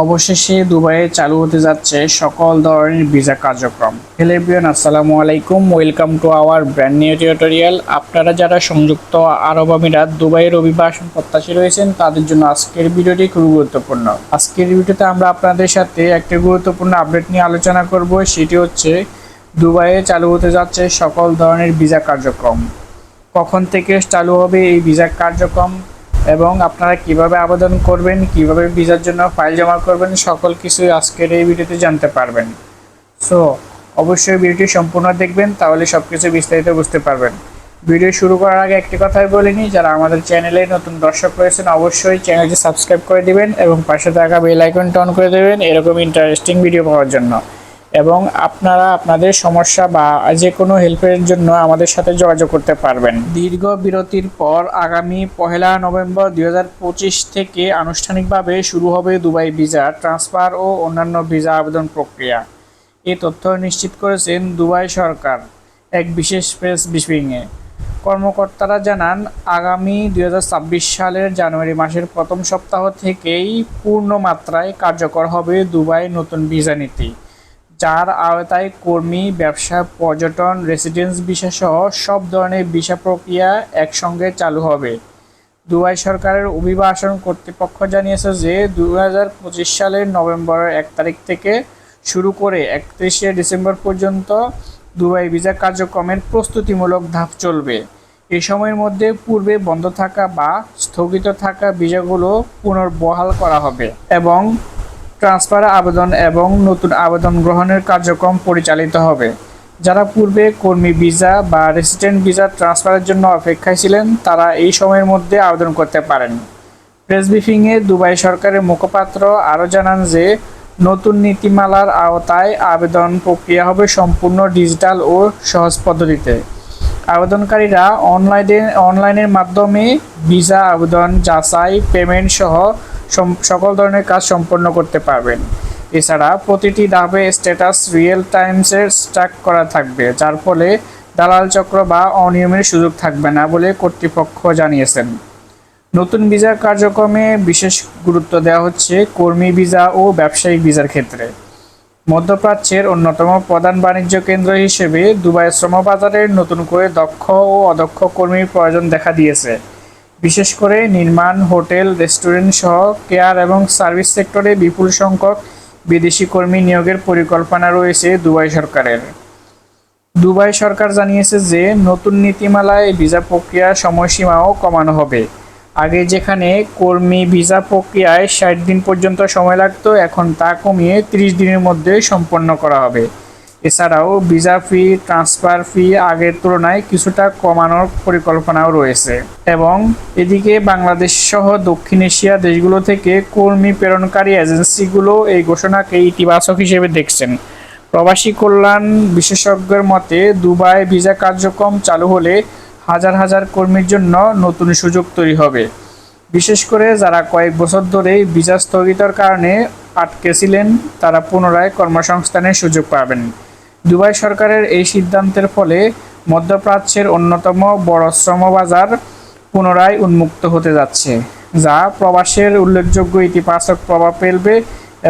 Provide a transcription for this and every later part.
অবশেষে দুবাইয়ে চালু হতে যাচ্ছে সকল ধরনের ভিসা কার্যক্রম। হ্যালো এভরিওয়ান, আসসালামু আলাইকুম, welcome to our brand new tutorial. আপনারা যারা সংযুক্ত আরব আমিরাত দুবাইয়ের অভিবাসন প্রত্যাশী রয়েছেন তাদের জন্য আজকের ভিডিওটি খুবই গুরুত্বপূর্ণ। আজকের ভিডিওতে আমরা আপনাদের সাথে একটি গুরুত্বপূর্ণ আপডেট নিয়ে আলোচনা করব। সেটি হচ্ছে দুবাইয়ে চালু হতে যাচ্ছে সকল ধরনের ভিসা কার্যক্রম। কখন থেকে চালু হবে এই ভিসা কার্যক্রম এবং আপনারা কিভাবে আবেদন করবেন, কিভাবে ভিসার জন্য ফাইল জমা করবেন, সকল কিছুই আজকের এই ভিডিওতে জানতে পারবেন। সো অবশ্যই ভিডিওটি সম্পূর্ণ দেখবেন, তাহলে সব কিছু বিস্তারিত বুঝতে পারবেন। ভিডিও শুরু করার আগে একটি কথাই বলে নিই, যারা আমাদের চ্যানেলে নতুন দর্শক রয়েছেন অবশ্যই চ্যানেলটি সাবস্ক্রাইব করে দিবেন এবং পাশে থাকা বেল আইকনটি অন করে দেবেন এরকম ইন্টারেস্টিং ভিডিও পাওয়ার জন্য। এবং আপনারা আপনাদের সমস্যা বা যে কোনো হেল্পের জন্য আমাদের সাথে যোগাযোগ করতে পারবেন। দীর্ঘ বিরতির পর আগামী 1 নভেম্বর 2025 থেকে আনুষ্ঠানিকভাবে শুরু হবে দুবাই ভিসা ট্রান্সফার ও অন্যান্য ভিসা আবেদন প্রক্রিয়া। এই তথ্য নিশ্চিত করেছেন দুবাই সরকার এক বিশেষ প্রেস ব্রিফিংয়ে। কর্মকর্তারা জানান, আগামী 2026 সালের জানুয়ারি মাসের প্রথম সপ্তাহ থেকেই পূর্ণ মাত্রায় কার্যকর হবে দুবাই নতুন ভিসা নীতি, যার আওতায় কর্মী, ব্যবসা, পর্যটন, রেসিডেন্স ভিসা সহ সব ধরনের ভিসা প্রক্রিয়া একসঙ্গে চালু হবে। দুবাই সরকারের অভিবাসন কর্তৃপক্ষ জানিয়েছে যে 2025 সালের নভেম্বরের 1 তারিখ থেকে শুরু করে 31 ডিসেম্বর পর্যন্ত দুবাই ভিসা কার্যক্রমের প্রস্তুতিমূলক ধাপ চলবে। এই সময়ের মধ্যে পূর্বে বন্ধ থাকা বা স্থগিত থাকা ভিসাগুলো পুনর্বহাল করা হবে এবং ট্রান্সফার আবেদন এবং নতুন আবেদন গ্রহণের কার্যক্রম পরিচালিত হবে। যারা পূর্বে কর্মী ভিসা বা রেসিডেন্ট ভিসা ট্রান্সফারের জন্য অপেক্ষায় ছিলেন তারা এই সময়ের মধ্যে আবেদন করতে পারেন। প্রেস ব্রিফিংয়ে দুবাই সরকারের মুখপাত্র আরও জানান যে নতুন নীতিমালার আওতায় আবেদন প্রক্রিয়া হবে সম্পূর্ণ ডিজিটাল ও সহজ পদ্ধতিতে। আবেদনকারীরা অনলাইনের মাধ্যমে ভিসা আবেদন, যাচাই, পেমেন্ট সহ সকল ধরনের কাজ সম্পন্ন করতে পারবেন। এছাড়া প্রতিটি ধাপে স্ট্যাটাস রিয়েল টাইমসে ট্র্যাক করা থাকবে, যার ফলে দালাল চক্র বা অনিয়মের সুযোগ থাকবে না বলে কর্তৃপক্ষ জানিয়েছেন। নতুন ভিসা কার্যক্রমে বিশেষ গুরুত্ব দেওয়া হচ্ছে কর্মী ভিসা ও ব্যবসায়িক ভিসার ক্ষেত্রে। মধ্যপ্রাচ্যের অন্যতম প্রধান বাণিজ্য কেন্দ্র হিসেবে দুবাই শ্রমবাজারে নতুন করে দক্ষ ও অদক্ষ কর্মীর প্রয়োজন দেখা দিয়েছে। বিশেষ করে নির্মাণ, হোটেল, রেস্টুরেন্ট সহ কেয়ার এবং সার্ভিস সেক্টরে বিপুল সংখ্যক বিদেশি কর্মী নিয়োগের পরিকল্পনা রয়েছে দুবাই সরকারের। দুবাই সরকার জানিয়েছে যে নতুন নীতিমালায় ভিসা প্রক্রিয়ার সময়সীমাও কমানো হবে। আগে যেখানে কর্মী ভিসা প্রক্রিয়ায় 60 দিন পর্যন্ত সময় লাগতো, এখন তা কমিয়ে 30 দিনের মধ্যে সম্পন্ন করা হবে। এছাড়াও ভিসা ফি, ট্রান্সফার ফি আগের তুলনায় কিছুটা কমানোর পরিকল্পনাও রয়েছে। এবং এদিকে বাংলাদেশ সহ দক্ষিণ এশিয়া দেশগুলো থেকে কর্মী প্রেরণকারী এজেন্সিগুলো এই ঘোষণাকে ইতিবাচক হিসেবে দেখছেন। প্রবাসী কল্যাণ বিশেষজ্ঞের মতে দুবাই ভিসা কার্যক্রম চালু হলে হাজার হাজার কর্মীর জন্য নতুন সুযোগ তৈরি হবে। বিশেষ করে যারা কয়েক বছর ধরে ভিসা স্থগিতর কারণে আটকে ছিলেন তারা পুনরায় কর্মসংস্থানের সুযোগ পাবেন। দুবাই সরকারের এই সিদ্ধান্তের ফলে মধ্যপ্রাচ্যের অন্যতম বড় শ্রমবাজার পুনরায় উন্মুক্ত হতে যাচ্ছে, যা প্রবাসের উল্লেখযোগ্য ইতিবাচক প্রভাব ফেলবে।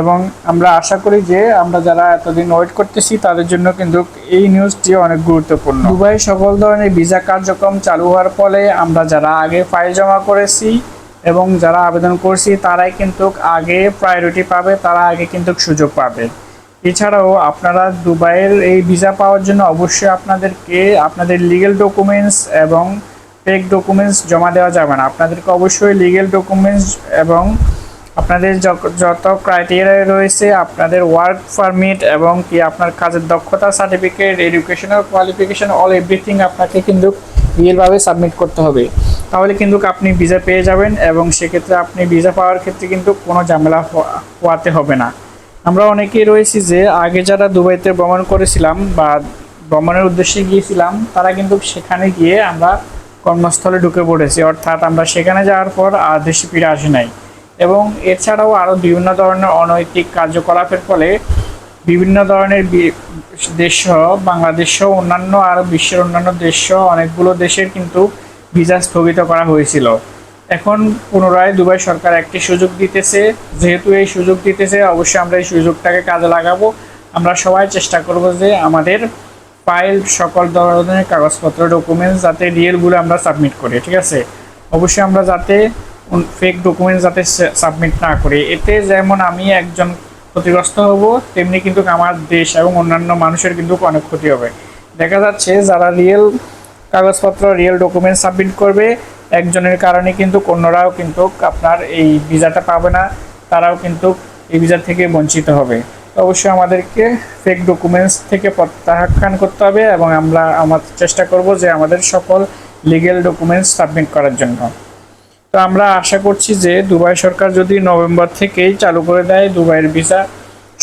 এবং আমরা আশা করি যে আমরা যারা এতদিন ওয়েট করতেছি তাদের জন্য কিন্তু এই নিউজটি অনেক গুরুত্বপূর্ণ। দুবাই সকল ধরনের ভিসা কার্যক্রম চালু হওয়ার ফলে আমরা যারা আগে ফাইল জমা করেছি এবং যারা আবেদন করছি তারাই কিন্তু আগে প্রায়োরিটি পাবে, তারা আগে কিন্তু সুযোগ পাবে। এছাড়াও আপনারা দুবাইয়ের এই ভিসা পাওয়ার জন্য অবশ্যই আপনাদেরকে আপনাদের লিগ্যাল ডকুমেন্টস এবং ফেক ডকুমেন্টস জমা দেওয়া যাবে না। আপনাদেরকে অবশ্যই লিগ্যাল ডকুমেন্টস এবং আপনাদের যত ক্রাইটেরিয়া রয়েছে, আপনাদের ওয়ার্ক পারমিট এবং কি আপনার কাজের দক্ষতা certificate, educational qualification, all everything আপনাকে কিন্তু রিয়েলভাবে সাবমিট করতে হবে। তাহলে কিন্তু আপনি ভিসা পেয়ে যাবেন এবং সেক্ষেত্রে আপনি ভিসা পাওয়ার ক্ষেত্রে কিন্তু কোনো ঝামেলা পোয়াতে হবে না। আমরা অনেকেই রয়েছি যে আগে যারা দুবাইতে ভ্রমণ করেছিলাম বা ভ্রমণের উদ্দেশ্যে গিয়েছিলাম তারা কিন্তু সেখানে গিয়ে আমরা কর্মস্থলে ঢুকে পড়েছি, অর্থাৎ আমরা সেখানে যাওয়ার পর আর দেশে ফিরে আসি নাই। এবং এছাড়াও আরও বিভিন্ন ধরনের অনৈতিক কার্যকলাপের ফলে বিভিন্ন ধরনের দেশ সহ বাংলাদেশ সহ অন্যান্য আর বিশ্বের অন্যান্য দেশ সহ অনেকগুলো দেশের কিন্তু ভিসা স্থগিত করা হয়েছিল। এখন পুনরায় দুবাই সরকার একটি সুযোগ দিতেছে। যেহেতু এই সুযোগ দিতেছে, অবশ্যই আমরা এই সুযোগটাকে কাজে লাগাবো। আমরা সবাই চেষ্টা করব যে আমাদের ফাইল সকল ধরনের কাগজপত্র ডকুমেন্টস যাতে রিয়েলগুলো আমরা সাবমিট করি, ঠিক আছে। অবশ্যই আমরা যাতে ফেক ডকুমেন্টস যাতে সাবমিট না করি। এতে যেমন আমি একজন ক্ষতিগ্রস্ত হব, তেমনি কিন্তু আমার দেশ এবং অন্যান্য মানুষের কিন্তু অনেক ক্ষতি হবে। দেখা যাচ্ছে যারা রিয়েল কাগজপত্র রিয়েল ডকুমেন্ট সাবমিট করবে, একজনের কারণে কিন্তু অন্যরাও কিন্তু আপনার এই ভিসাটা পাবে না, তারাও কিন্তু এই ভিসা থেকে বঞ্চিত হবে। তো অবশ্যই আমাদেরকে ফেক ডকুমেন্টস থেকে প্রত্যাখ্যান করতে হবে এবং আমরা চেষ্টা করব যে আমাদের সকল লিগ্যাল ডকুমেন্টস সাবমিট করার জন্য। তো আমরা আশা করছি যে দুবাই সরকার যদি নভেম্বর থেকেই চালু করে দেয়, দুবাইয়ের ভিসা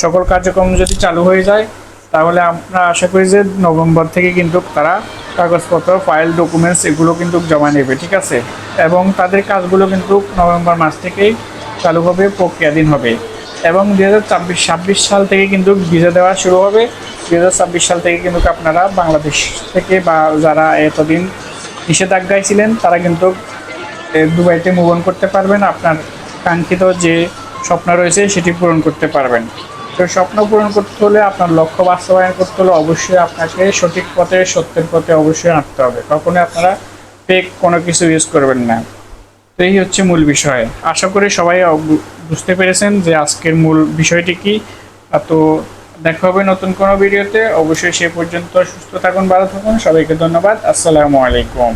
সকল কার্যক্রম যদি চালু হয়ে যায়, তাহলে আমরা আশা করি যে নভেম্বর থেকে কিন্তু তারা কাগজপত্র ফাইল ডকুমেন্টস এগুলো কিন্তু জমা নেবে, ঠিক আছে। এবং তাদের কাজগুলো কিন্তু নভেম্বর মাস থেকেই চালু হবে, প্রক্রিয়াধীন হবে। এবং 2026 সাল থেকে কিন্তু ভিসা দেওয়া শুরু হবে। 2026 সাল থেকে কিন্তু আপনারা বাংলাদেশ থেকে বা যারা এতদিন নিষেধাজ্ঞায় ছিলেন তারা কিন্তু দুবাইতে মুভ অন করতে পারবেন, আপনার কাঙ্ক্ষিত যে স্বপ্ন রয়েছে সেটি পূরণ করতে পারবেন। তো স্বপ্ন পূরণ করতে হলে, আপনার লক্ষ্য বাস্তবায়ন করতে হলে অবশ্যই আপনাকে সঠিক পথে সত্যের পথে অবশ্যই হাঁটতে হবে। কখনোই আপনারা ফেক কোনো কিছু ইউজ করবেন না। তো এই হচ্ছে মূল বিষয়। আশা করি সবাই বুঝতে পেরেছেন যে আজকের মূল বিষয়টি কি। তো দেখা হবে নতুন কোনো ভিডিওতে। অবশ্যই সে পর্যন্ত সুস্থ থাকুন, ভালো থাকুন। সবাইকে ধন্যবাদ। আসসালামু আলাইকুম।